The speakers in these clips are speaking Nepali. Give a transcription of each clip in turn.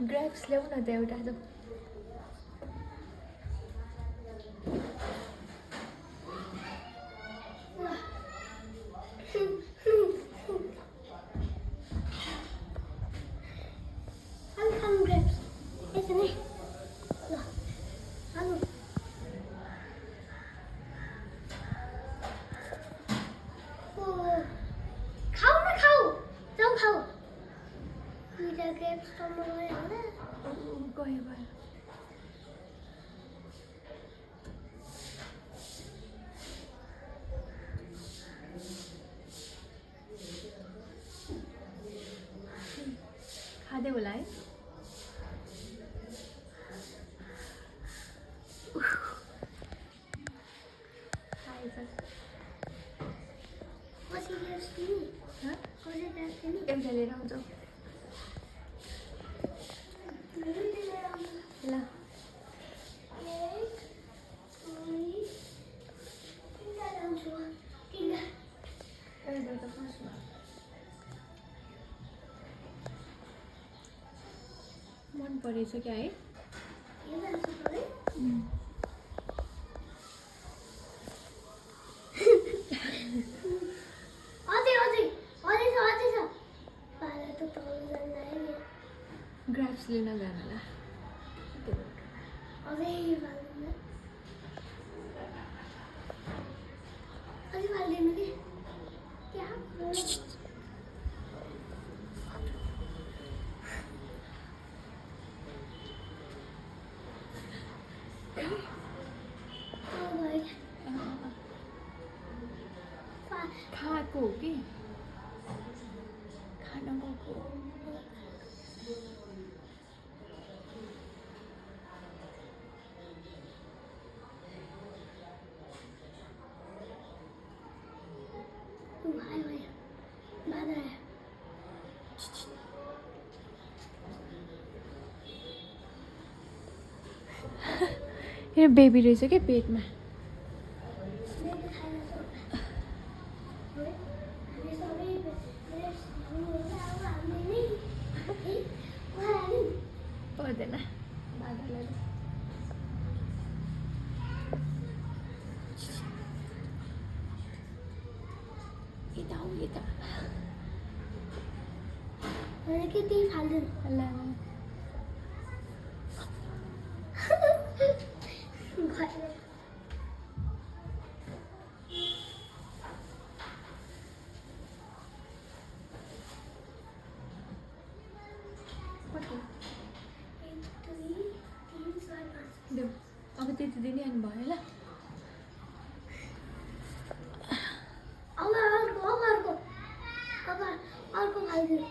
ग्रेप्स ल्याउ न त एउटा त गयो भयो खाँदै होला है एउटा लिएर आउँछौ ल मन परेछ क्या है ग्राफ्स लिन जानुला खाएको हो कि खान गएको यो बेबी रहेछ क्या पेटमा पर्दैन बाबालाई यता हो यता के त्यही फाल्दैन ल देऊ अब त्यति दिनै आउनु भयो ल अर्को खाइदिनु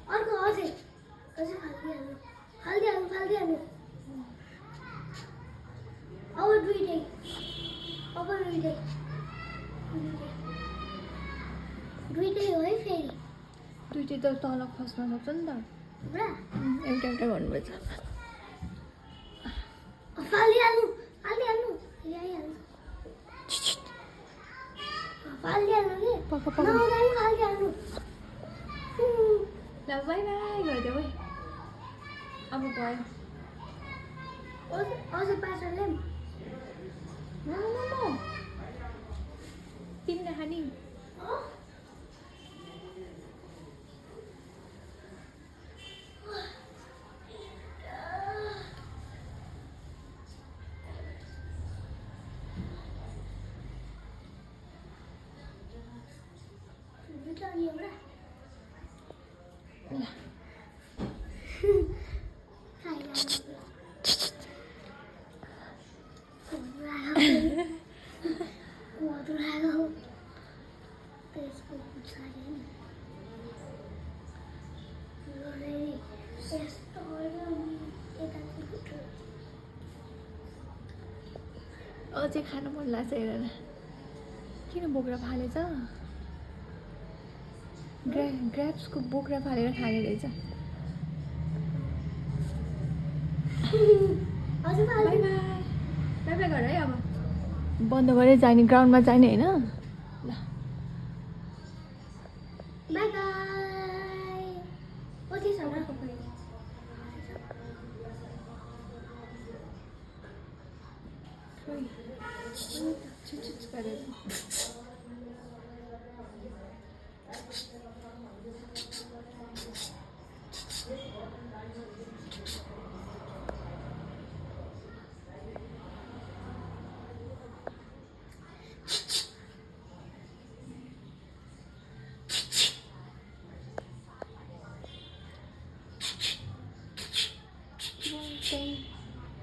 अर्को अझै अझै फालिदिहाल्नु अब दुइटै हो है फेरि दुइटै त तल खस्न सक्छ नि त एउटा एउटा भन्नुपर्छ फालिहाल्नु कि पक्का पक्का फालिहाल्नु ल बाई बाई गरिदेऊ है अब भयो अझै पाँचवटाले तिमीले खाने अझै खानु मन लाग्छ हेरेर किन बोक्रा फालेछ ग्रेप्सको बोक्रा फालेर खाने रहेछ बाई बाई बाई बाई गर है अब बन्द गरेर जाने ग्राउन्डमा जाने होइन ल बाय बाय वो थी सारा को पड़ेगा खोई चुच गरेर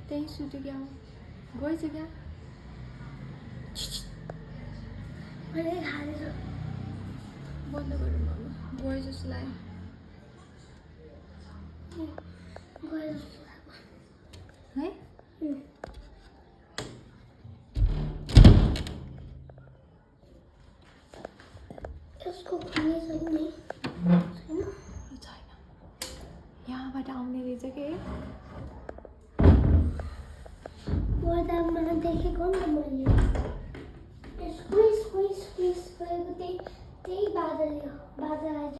त्यही सुत्यो क्या गएछ क्या मैले खाने छ बन्द गरौँ अब गयो जस्तो लाग्यो गयो है यसको खाने छैन नि छैन छैन यहाँबाट आउने रहेछ के मलाई देखेको नि त मैले स्क्विज स्क्विज स्क्विज गरेको त्यही बादल आएछ